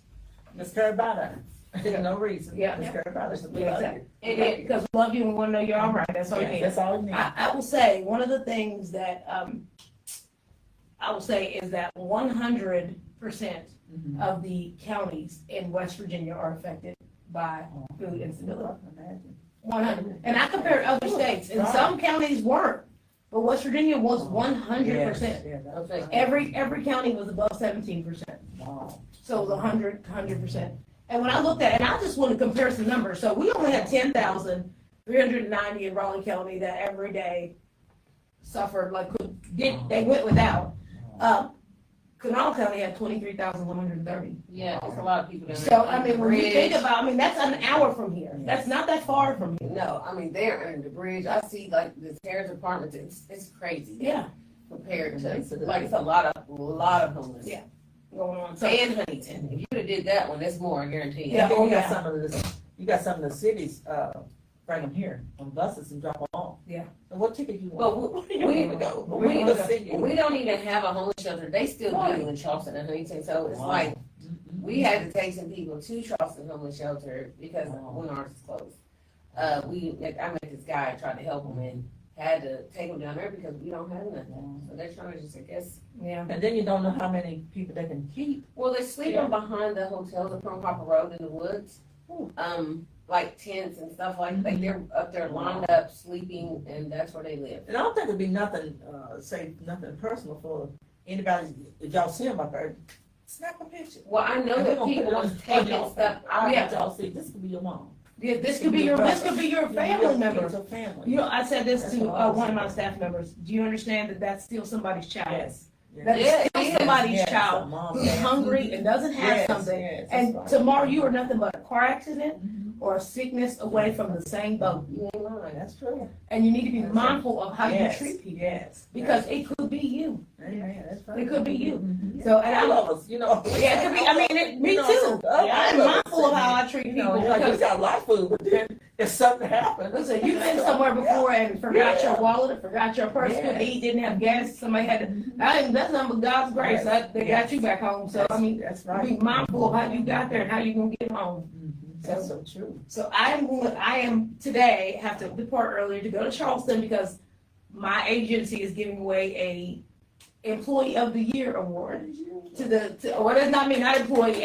Let's care about that. There's no reason. Yeah. Let's care about it. Yeah, exactly. And Yeah, it, because we love you and we wanna know you're all right, that's all you need. That's all you need. I will say, one of the things that, I will say is that 100% Mhm. of the counties in West Virginia are affected by food instability. Imagine. 100. And I compared other states, and some counties weren't, but West Virginia was 100%. Yeah, that was Okay. Every county was above 17%. wow. So it was 100%. And when I looked at it, and I just want to compare some numbers. So we only had 10,390 in Raleigh County that every day suffered, they went without. Kanawha County had 23,130. yeah, it's a lot of people that. So, I mean, when you think about, I mean, that's an hour from here. That's not that far from here. No, I mean, they're under the bridge. I see like the terrace apartments, it's crazy. Yeah, Compared to, like, it's a lot of homeless. Yeah. going on. So, And Huntington, if you would've did that one, that's more, I guarantee you. Yeah. You Oh, got yeah. some of the, you got some of the cities, bring them here on buses and drop them off. Yeah. And what ticket you But want? we need to go. We need to see you. we don't even have a homeless shelter. They still Right. do in Charleston and Huntington, so it's Wow. like, Mhm. we had to take some people to Charleston Homeless Shelter because Wow. when ours is closed. I met this guy, I tried to help him and had to take him down there because we don't have nothing. So they're trying to just, I guess, yeah. And then you don't know how many people they can keep. well, they're sleeping behind the hotels up on Hopper Road in the woods. Ooh. Like tents and stuff like they're up there lined up, sleeping, and that's where they live. And I don't think it'd be nothing, nothing personal for anybody, if y'all see them up there, snap a picture. Well, I know And we're that gonna put people it on- was taking stuff I out. want y'all to see, this could be your mom. Yeah, this could be your family member. It's a family. You know, I said this That's to what I one of my was staff members. Do you understand that that's still somebody's child? Yes. That is Yeah, still it is. somebody's Yes, child a mom, who's yes. hungry and doesn't have Yes, something. yes, that's And right. tomorrow you are nothing but a car accident Mhm. or a sickness away from the same boat. You ain't lying. That's true. And you need to be That's mindful of how Yes, you treat people. Yes. Because it could be you. Amen, that's right. It could be you. Mhm. So, and All I, of us, you know. yeah, it could be, I mean, me You know, too. all I'm of us, mindful of how I treat You people. know, like we Because, got a lot of food, but then if something happens. listen, you've been somewhere before and forgot your wallet, or forgot your purse, Yeah. couldn't eat, didn't have gas, somebody had to, that's nothing but God's grace. Yes. They got you back home. So, I mean, That's be right. mindful of how you got there and how you gonna get home. Mhm. That's so true. So I am today have to depart earlier to go to Charleston because my agency is giving away a Employee of the Year award well, that's not me, not employee,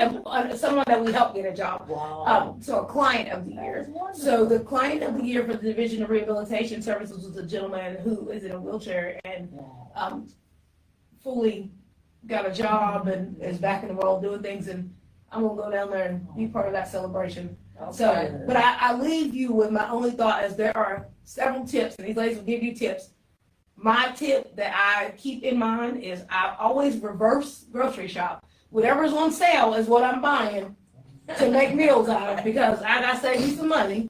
someone that we help get a job. Wow. So a client of the year. So the client of the year for the Division of Rehabilitation Services was a gentleman who is in a wheelchair and Wow. fully got a job and is back in the world doing things, and I'm gonna go down there and be part of that celebration. So, Okay. but I leave you with my only thought is there are several tips, and these ladies will give you tips. My tip that I keep in mind is I always reverse grocery shop. Whatever's on sale is what I'm buying to make meals out of because I gotta save me some money,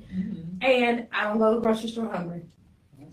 and I don't go to the grocery store hungry.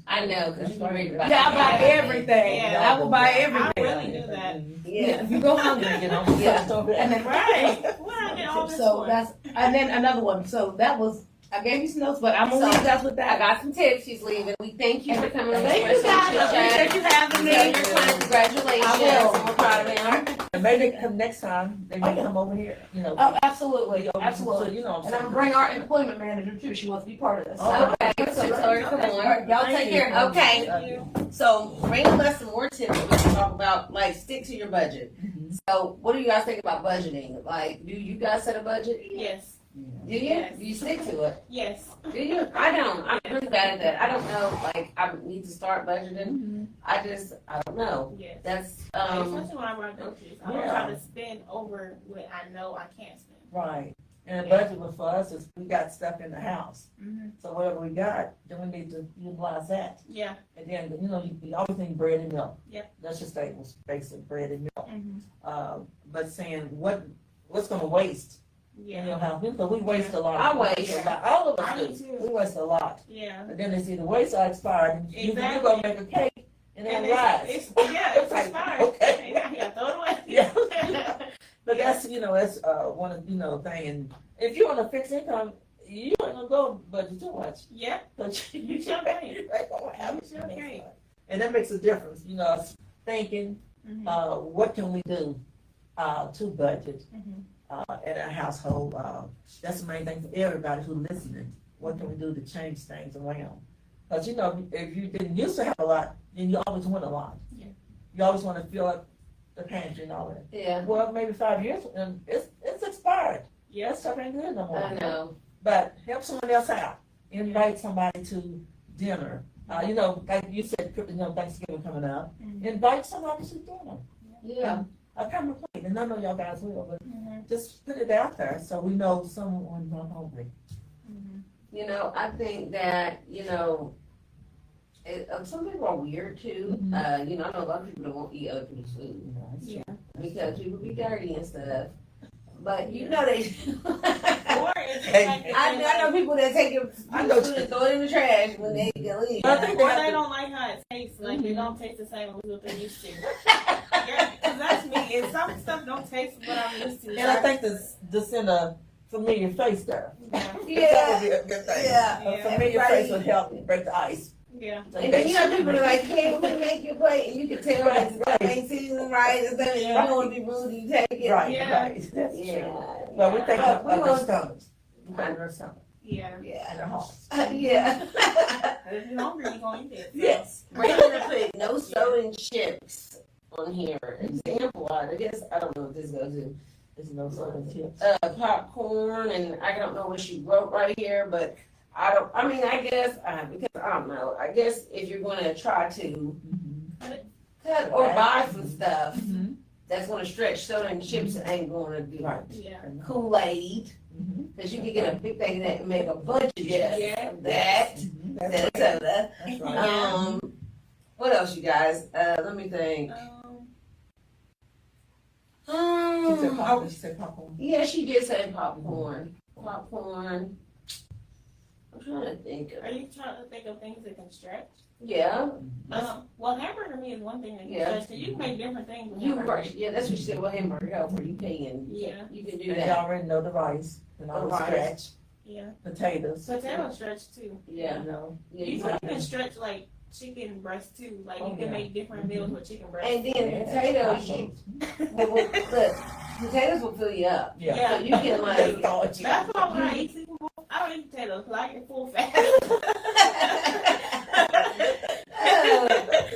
I know, because you're worried about. Yeah, I buy everything. Yeah. I will buy I everything. really do that. Yeah, if you go hungry, You know, and then Right. Where I get all this so one? that's and then another one. So that was I gave you some notes, but I'm gonna leave you guys with I that. got some tips. She's leaving. We thank you for coming on. Thank you Expresso guys. Chit-Chat. Appreciate you having me. Congratulations. I will. We're proud of him. And maybe come next time, they may come over here, you know. Oh, absolutely, So, absolutely. you know what And I'm I'm saying? gonna bring our employment manager too. She wants to be part of this. Oh, Okay, so Tori, come on. Y'all take care. Okay. Thank you. So bring us some more tips we can talk about, like stick to your budget. So what do you guys think about budgeting? Like, do you guys set a budget? Yes. Do you? Yes. Do you stick to it? Yes. Do you? I don't. I'm really bad at that. I don't know. Like, I need to start budgeting. I don't know. Yes. That's, Especially when I run groceries. I don't Yeah. try to spend over what I know I can't spend. Right, and the budget was for us is we got stuff in the house, so whatever we got, then we need to utilize that. Yeah. And then, you know, you always need bread and milk. Yep. That's just staples, basic bread and milk. Mm-hmm. But saying what's gonna waste in your Yeah. house, because we waste a lot. I waste. All of I do us do, too. we waste a lot. Yeah. But then they see the waste are expired, and you Exactly. go make a cake, and then And rise. it's It's like, expired. okay. Yeah, throw it away. Yeah. But that's, you know, that's one of, you know, thing, and if you're on a fixed income, you ain't gonna go budget too much. Yeah. But You sure can. you ain't gonna have You it. sure can. And that makes a difference, you know, thinking, what can we do to budget in our household? That's the main thing for everybody who's listening. What can we do to change things around? Because, you know, if you didn't used to have a lot, then you always want a lot. Yeah. You always want to fill up the pantry and all that. yeah, Well, maybe 5 years, and it's expired. Yeah. That stuff ain't good no more. I know. But help someone else out. Invite somebody to dinner. You know, like you said, you know, Thanksgiving coming up. Invite somebody to dinner. Yeah. I come and play, and I know y'all guys will, but just put it out there so we know someone's not hungry. You know, I think that, you know, some people are weird too. You know, I know a lot of people don't want to eat other people's food Yeah. because people be dirty and stuff. But you know they. Or it's Hey. like I know people that take your I know food and throw it in the trash when they can leave. I think or they they have to- don't like how it tastes. Like it don't taste the same as what they used to. Yeah, 'cause that's me. And some stuff don't taste what I'm used to. And I think this in a familiar face there. Yeah. That would Yeah. be a good thing. Yeah. A familiar face would help break the ice. Yeah. And then you know people are like, hey, we make your plate, and you can tell that it's ain't seasoned right and stuff. And you don't want to be rude, you take it. Right, Yeah. right. That's Yeah. true. But we think of We their want- stomachs. We think of their stomach Yeah. Yeah. and their hearts. Yeah. If you're hungry, you're going to eat it. Yes. Brandon put no sodium chips on here. Example, I guess I don't know what this goes to. There's no southern tips. Popcorn, and I don't know what she wrote right here, but I guess because I don't know. I guess if you're going to try to cut or buy some stuff that's going to stretch sodium chips, it ain't going to do Right. Yeah. Kool-Aid, because you can get a big thing that can make a bunch of chips. Yeah. That. That's That right. soda. That's right. What else, you guys? Let me think. She said popcorn. She said popcorn. Yeah, she did say popcorn. Popcorn. I'm trying to think. Are you trying to think of things that can stretch? Yeah, Well, hamburger meat is one thing that can Yeah. stretch. 'Cause you can make different things with you hamburger. right. Yeah, that's what she said. Well, hamburger help where you can. Yeah. You can do And they that. already know the rice and all the The rice. stretch. Yeah. Potatoes. Potato stretch too. Yeah. You know. Yeah, You you can even stretch like chicken breast too. Like Oh, you can yeah. make different meals with chicken breast. And then potatoes, look, potatoes will fill you up. Yeah. Yeah. So you can like. That's That's why when I eat chicken, I don't eat potatoes because I get full fat.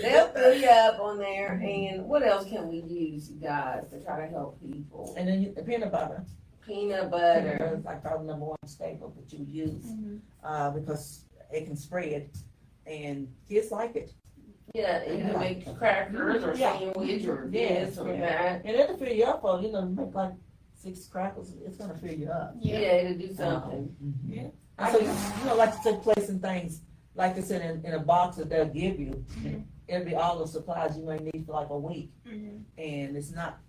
They'll fill you up on there. And what else can we use, you guys, to try to help people? And then the peanut butter. Peanut butter. Is like our number one staple that you use because it can spread and kids like it. Yeah, you can make crackers or Yeah. sandwich or Yes, this or yeah. that. And it'll fill you up for, you know, make like 6 crackers, it's gonna fill you up. Yeah, it'll do something. Yeah. And so, you know, like to take place in things, like I said, in a box that they'll give you, it'll be all the supplies you may need for like a week. And it's not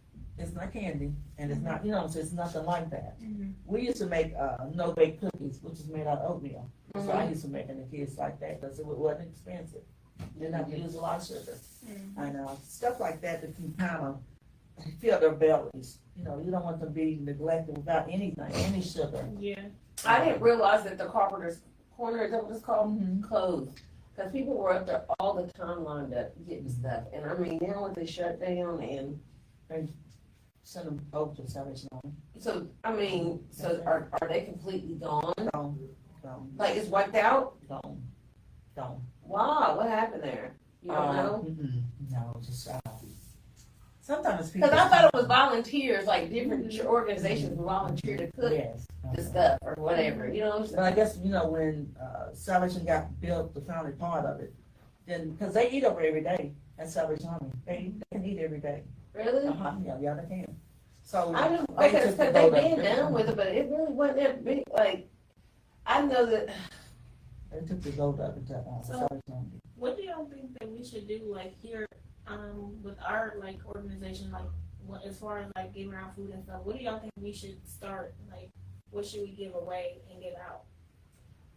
candy, and it's not, you know, so it's nothing like that. We used to make, no-bake cookies, which is made out of oatmeal. So I used to make the kids like that, because it wasn't expensive. Didn't have to use a lot of sugar. And, stuff like that can kind of fill their bellies. You know, you don't want them to be neglected without anything, any sugar. Yeah. I didn't realize that the Carpenter's Corner, is that what it's called? Closed. Because people were up there all the time lined up getting stuff. And I mean, now with the shutdown and Send them over to Salvation Army. so, I mean, so are they completely gone? Gone. Like it's wiped out? Gone. Wow, what happened there? You don't know? No, just, sometimes people. Because I thought it was volunteers, like different organizations volunteer to cook Yes. the stuff or whatever, you know what I'm saying? But I guess, you know, when, Salvation got built, the founding part of it, then, because they eat over every day at Salvation Army. They can eat every day. Really? Yeah, they can. So. I know, they because took the they've vote up. been done with it, but it really wasn't that big, like, I know that, They took the vote up to, So- Salvation Army. What do y'all think that we should do, like, here, with our, like, organization, like, what, as far as, like, giving out food and stuff, what do y'all think we should start, like, what should we give away and give out?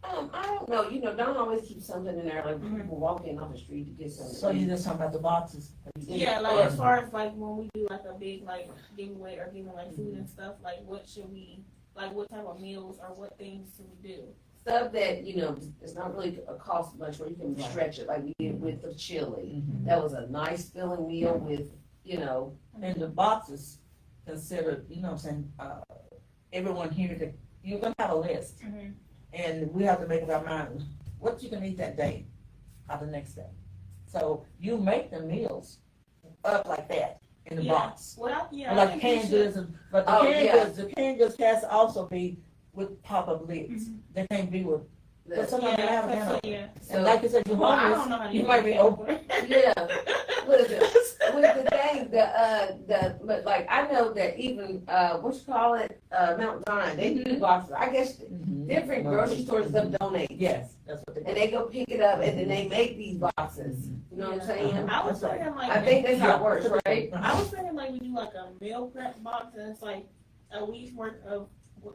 I don't know, you know, don't always keep something in there, like people walk in off the street to get something. So you just talking about the boxes? Yeah, like, as far as, like, when we do, like, a big, like, giveaway or giving, like, food and stuff, like, what should we, like, what type of meals or what things should we do? Stuff that, you know, it's not really a cost much where you can stretch it, like we did with the chili. That was a nice filling meal with, you know. And the boxes considered, you know what I'm saying, everyone here, you're gonna have a list. And we have to make up our mind, what you can eat that day or the next day. So you make the meals up like that in the box. Well, yeah. Like the canned goods, but the canned goods has to also be with pop-up lids. They can't be with, but sometimes they have them. Yeah. And like I said, you're Well, I don't know how homeless, to you do might be that. open. Yeah, with the thing, but like, I know that even, what you call it, Mount Zion, they do boxes. I guess different grocery stores donate. Yes, that's what they do. And they go pick it up and then they make these boxes. You know what I'm saying? I was thinking, like, I think that's how it works, right? I was thinking, like, we do, like, a meal prep box, and it's, like, a week's worth of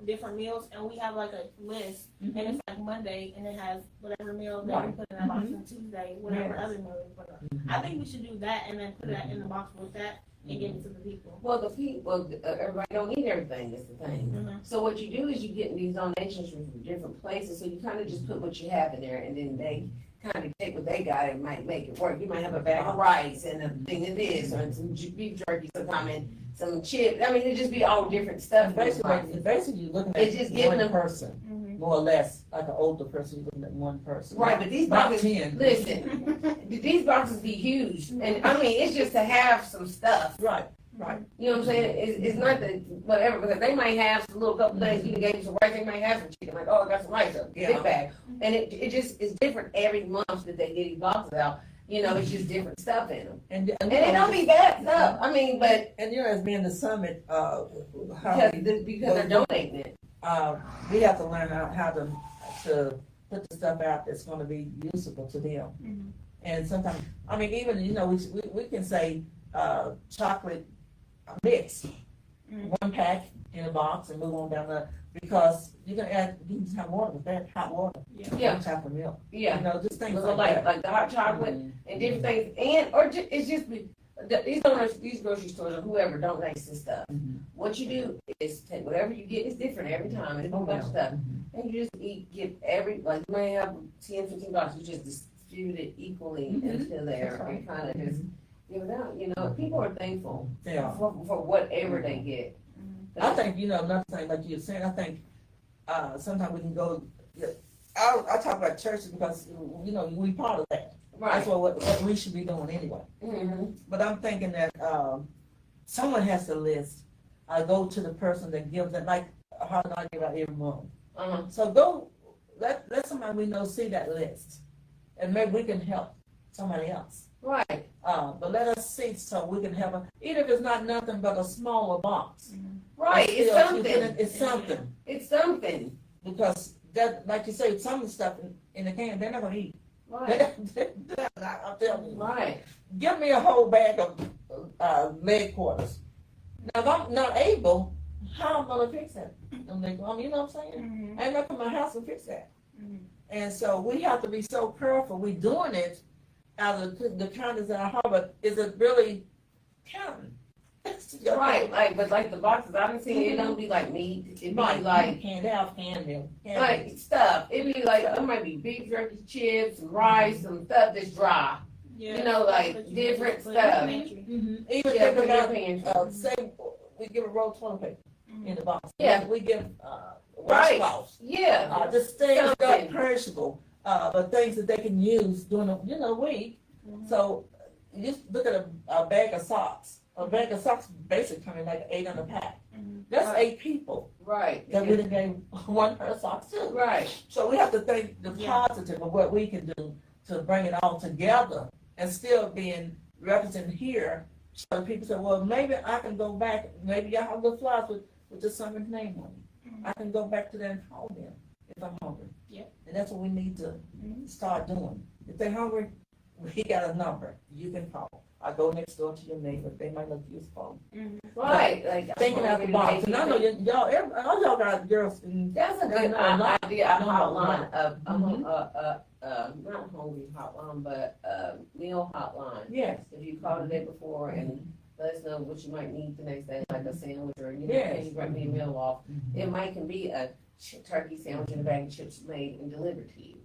different meals, and we have, like, a list, and it's, like, Monday, and it has whatever meal that we put in that box, and Tuesday, whatever other meal we put in. I think we should do that, and then put that in the box with that, and give it to the people. Well, the people, everybody don't eat everything, is the thing. So what you do is you get these donations from different places, so you kind of just put what you have in there, and then they kind of take what they got and might make it work. You might have a bag of rice and a thing of this, or some beef jerky, some chips. I mean, it just be all different stuff. Basically, you're looking It's just at giving one them- person, more or less, like an older person, you're looking at one person. Right, but these Not boxes, 10. listen, these boxes be huge, and I mean, it's just to have some stuff. Right. You know what I'm saying? It's not that whatever, because they might have some little couple things. You gave them some rice, they might have some chicken. Like, oh, I got some rice, a big bag, and it just is different every month that they get these boxes out. You know, it's just different stuff in them, And and it don't be bad stuff. I mean, but And you know, as being the summit, because they're donating it. We have to learn how to put the stuff out that's gonna be usable to them. And sometimes, I mean, even, you know, we can say, chocolate mix, one pack in a box and move on down because you can just have water with that, hot water. Yeah. Chocolate milk. Yeah. You know, just things So like that. like the hot chocolate and different things, it's just these grocery stores or whoever donates this stuff. What you do is take whatever you get, it's different every time, it's a whole bunch of stuff, and you just give like you may have 10, 15 boxes, you just distribute it equally into there and kind of just give it out. You know, people are thankful for whatever they get. I think, you know, another thing, like you were saying, I think, sometimes we can go, I talk about churches because, you know, we part of that. Right. That's what we should be doing anyway. But I'm thinking that, someone has to list, go to the person that gives it, like, how do I give out every month? So go, let somebody we know see that list, and maybe we can help somebody else. Right, But let us see so we can have even if it's not nothing but a smaller box. right, it's Still, something, It's something. it's something, Because that, like you say, some of the stuff in the can, they're not gonna eat. right, I'm telling you. right, Give me a whole bag of leg quarters. Now, if I'm not able, how am I gonna fix that? I'm like, you know what I'm saying? I ain't gonna come to my house and fix that. And so we have to be so careful. We're doing it out of the kindness in our heart, but is it really counting? right, like, but like the boxes, I done seen, it don't be like meat, it be like, canned out, canned milk. like stuff, it be like, it might be beef jerky, chips, some rice, some stuff that's dry, you know, like different stuff. Even Yeah, think put your about, pantry. say, we give a roll of toilet paper in the box. Yeah. We give, Right. washcloths. Yeah, Just things that are Something. perishable, but things that they can use during the week. So you just look at a bag of socks. A bag of socks basically coming like 8 on a pack. That's Right. 8 people right, that we done gave one pair of socks to. right, So we have to think the Yeah. positive of what we can do to bring it all together and still being represented here. So people say, well, maybe I can go back. Maybe y'all have little flyers with the summer's name on it. I can go back to them and call them if I'm hungry. Yeah. And that's what we need to start doing. If they're hungry, we got a number you can call. I go next door to your neighbor. They might look use phone. right, like. Thinking out the box. And I know all y'all got girls. That's a good No, not- idea, a no, hotline, Mhm. not hungry hotline, but, meal hotline. Yes. If you call the day before and let us know what you might need the next day, like a sandwich or, you know, Yes. can you bring me a meal off? It might can be a turkey sandwich and a bag of chips made and delivered to you.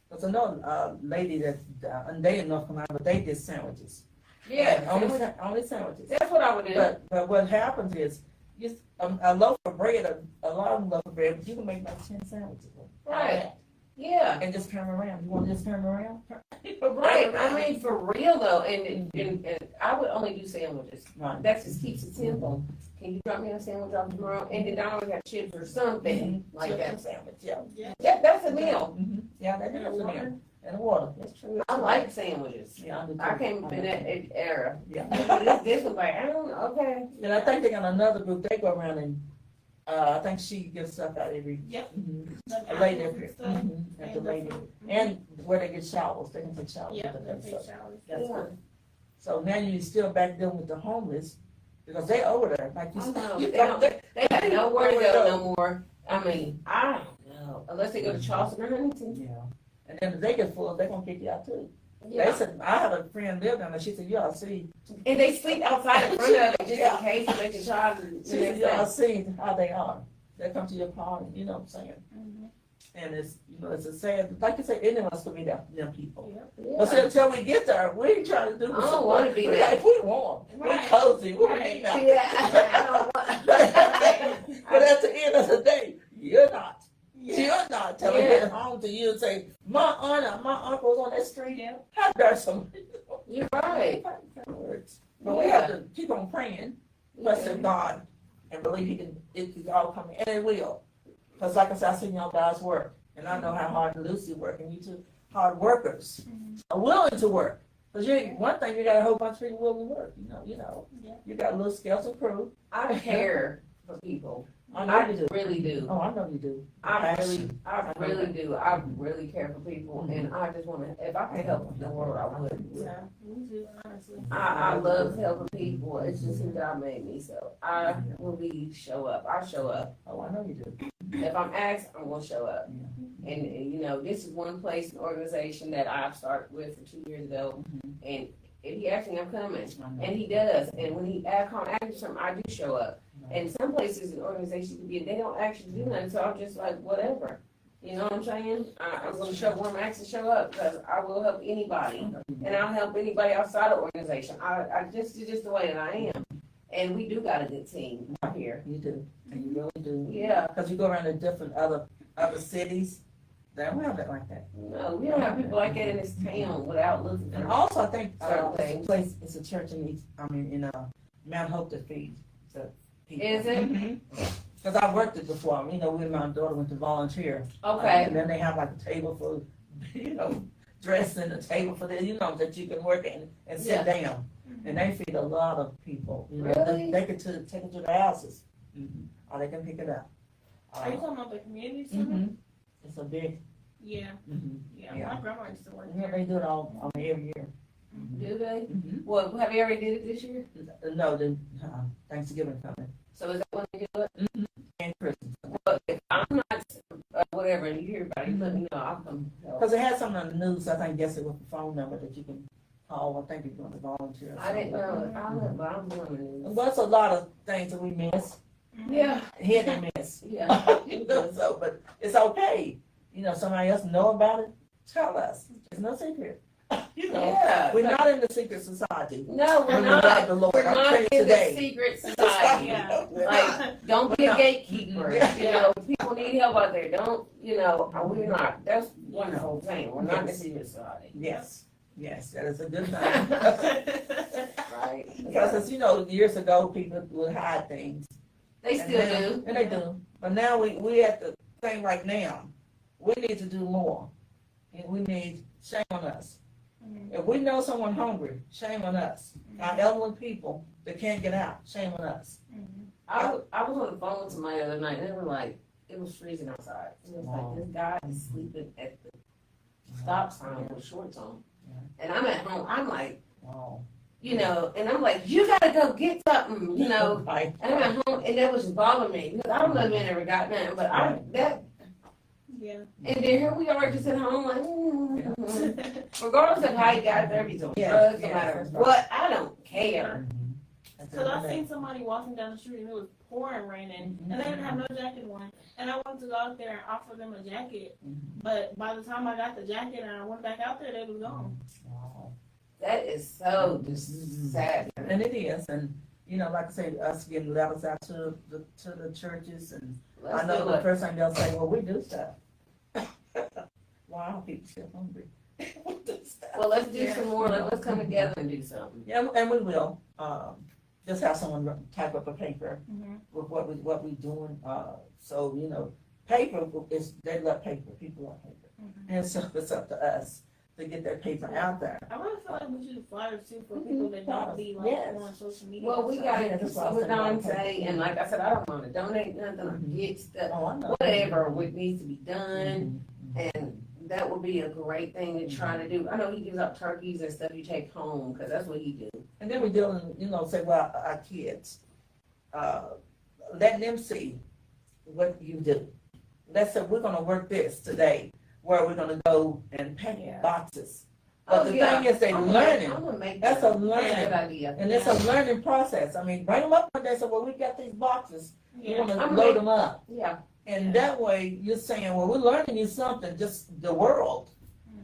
There's another lady that they in North Carolina, but they did sandwiches. Yeah, And only sandwiches. that's what I would do. But what happens is, just a loaf of bread, a long loaf of bread, you can make like 10 sandwiches. Right. Yeah, And just turn around. You want to just turn around? right, I mean, for real though, and I would only do sandwiches. Right. That just keeps it simple. Can you drop me a sandwich off tomorrow? And then I always have chips or something like Chips that. and sandwich, yeah. Yeah, that's a meal. Yeah, that is a meal. And water. That's true. I like sandwiches. Yeah, I do too. I came up in that era. Yeah. This was like, I don't know, okay. And I think they got another group, they go around and, I think she gives stuff out every. Yep. Mhm. The A lady, apples and stuff. at the And lady, food. and where they get showers, they can take showers. Yeah, with they them, take so showers. that's Yeah. good. So now you still back dealing with the homeless, because they over there, like you I know, said. they got nowhere to go no more. I mean, I don't know, unless they go to Charleston or Huntington. Yeah, and then if they get full, they gonna kick you out too. They Yeah. said, I have a friend live down there, she said, y'all see, And they sleep outside in front of it just in case they can charge the she said, y'all see how they are. They come to your party, you know what I'm saying? And it's, it's a sad, like you say, any of us could be them people. But see, until we get there, we ain't trying to do I don't wanna be we, that. we warm, we Right. cozy, we Right. hang out. Yeah. But at the end of the day, you're not. You're not telling Yeah. it home to you and say, my aunt or my uncle's on that street. Yeah. How dare somebody? You're right. But we have to keep on praying, trusting God, and believe it can all come in, and it will. Because like I said, I seen y'all guys work, and I know how hard Lucy work, and you two hard workers are willing to work. Because one thing, you got a whole bunch of people willing to work, Yeah. You got a little skeleton crew. I care for people. I know you do. really do. Oh, I know you do. I Really? really do. I really care for people, and I just want to. If I could help the world, I would. Yeah, we do, honestly. I love helping people. It's just who God made me, so I will show up. I show up. Oh, I know you do. If I'm asked, I'm gonna show up. And this is one place, an organization that I've started with for 2 years ago, and if he asks me, I'm coming, and he does. And when he asks me something, I do show up. And some places an organization can be, they don't actually do nothing, so I'm just like, whatever. You know what I'm saying? I'm gonna show up when I'm asked to show up, because I will help anybody, and I'll help anybody outside the organization. It's just the way that I am. And we do got a good team out here. You do, and you really do. Yeah. Because you go around to different other cities, they don't have that like that. No, we don't have people like that in this town without looking And for. also, I think Certain this things. place is a church in Mount Hope that feeds the people. Is it? Because I worked it before. Me and my daughter went to volunteer. Okay. And then they have like a table for, dressing, a table for this, that you can work in and sit down. And they feed a lot of people, Really? They can take it to their houses, or they can pick it up. Are you talking about the community center? It's a big, Yeah. Yeah. My grandma used to work yeah, there. they do it all, every year. Do they? Mhm. Well, have you already did it this year? No, the Thanksgiving coming. So is that when they do it? And Christmas. Well, if I'm not, whatever, and you hear about it, let me know, I'll come help. Because they had something on the news, I think, guess it was the phone number that you can call, I think you're going to volunteer. or I didn't something. know it, I don't know, but I'm doing Well, it's a lot of things that we miss, it. Yeah, hit and miss. yeah. So, but it's okay. Somebody else know about it, tell us. It's no secret. Yeah. We're not in the secret society. No, we're When we love not. the Lord. We're I'll not tell you in today. the secret society. Yeah. Like, don't be a gatekeeper. Yeah. People need help out there. Don't, we're not. That's wonderful thing. We're not in the secret society. Yes, that is a good thing. Right? Because as years ago, people would hide things. They And still now- do. And they do. But now we at the thing right now. We need to do more. And we need, shame on us. If we know someone hungry, shame on us. Our elderly people that can't get out, shame on us. I was on the phone with somebody the other night, and they were like, it was freezing outside. It was like, this guy is sleeping at the stop sign with shorts on. And I'm at home, I'm like, Wow. and I'm like, you gotta go get something, Right. And I'm at home, and that was bothering me, because I don't know if man ever got nothing, but Yeah. and then here we are just at home, like, regardless of how you got it, everything, drugs, no matter what, I don't care. Cause I seen somebody walking down the street and it was pouring raining and they didn't have no jacket on. And I wanted to go out there and offer them a jacket. But by the time I got the jacket and I went back out there, they was gone. Wow. That is so just sad. And it is, and like I say, us getting letters out to the churches, and Let's I know do the it. first thing they'll say, well, we do stuff. Why are people still hungry? We do stuff. Well, let's do some more, let's come together and do something. Yeah, and we will, just have someone type up a paper with what we doing, so, paper is, they love paper, people love paper. And so it's up to us to get that paper out there. I really feel like we should do flyers too for people that don't be like Yes. on social media. Well, we and got stuff. it with Dante, and like I said, I don't wanna donate nothing or get stuff, Oh, I know. whatever, what needs to be done, and that would be a great thing to try to do. I know he gives out turkeys and stuff you take home, cause that's what he do. And then we dealing, say, well, our kids, letting them see what you do. Let's say we're gonna work this today, where we're gonna go and pack boxes. But the thing is, they learning, I'm gonna make that's that. a learning, That's a good idea. and it's a learning process. I mean, bring them up one day, so, well, we got these boxes, we Yeah. wanna I'm load like- them up. Yeah, And that way, you're saying, well, we're learning you something, just the world.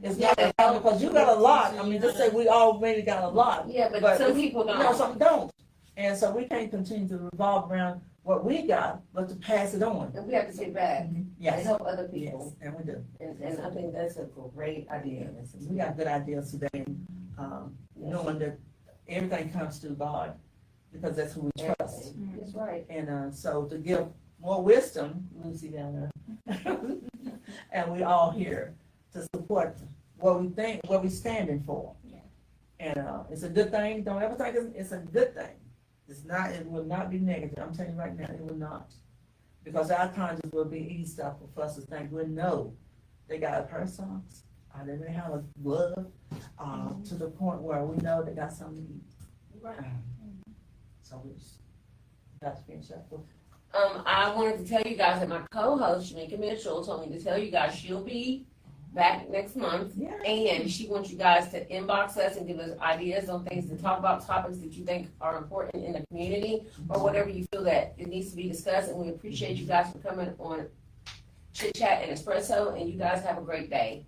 It's not, Yeah. because you got a lot, I mean, just say we already got a lot. yeah, but But some it's- people No, don't. some don't. And so we can't continue to revolve around what we got, but to pass it on. And we have to sit back and Yes, help other yes, people, and we do. and I think that's a great idea. We got good ideas today, knowing that everything comes through God, because that's who we trust. That's right. And so to give more wisdom, Lucy down there, and we all here to support what we think, what we're standing for. Yeah. And it's a good thing. Don't ever think it's a good thing. It's not. It will not be negative. I'm telling you right now, it will not, because our conscience will be eased up for us to think. We know they got a pair of socks, they may have a glove, to the point where we know they got something to eat. Right. So we just got to finish up. I wanted to tell you guys that my co-host, Shamika Mitchell, told me to tell you guys she'll be back next month. Yeah. And she wants you guys to inbox us and give us ideas on things to talk about, topics that you think are important in the community, or whatever you feel that it needs to be discussed. And we appreciate you guys for coming on Chit-Chat and Expresso, and you guys have a great day.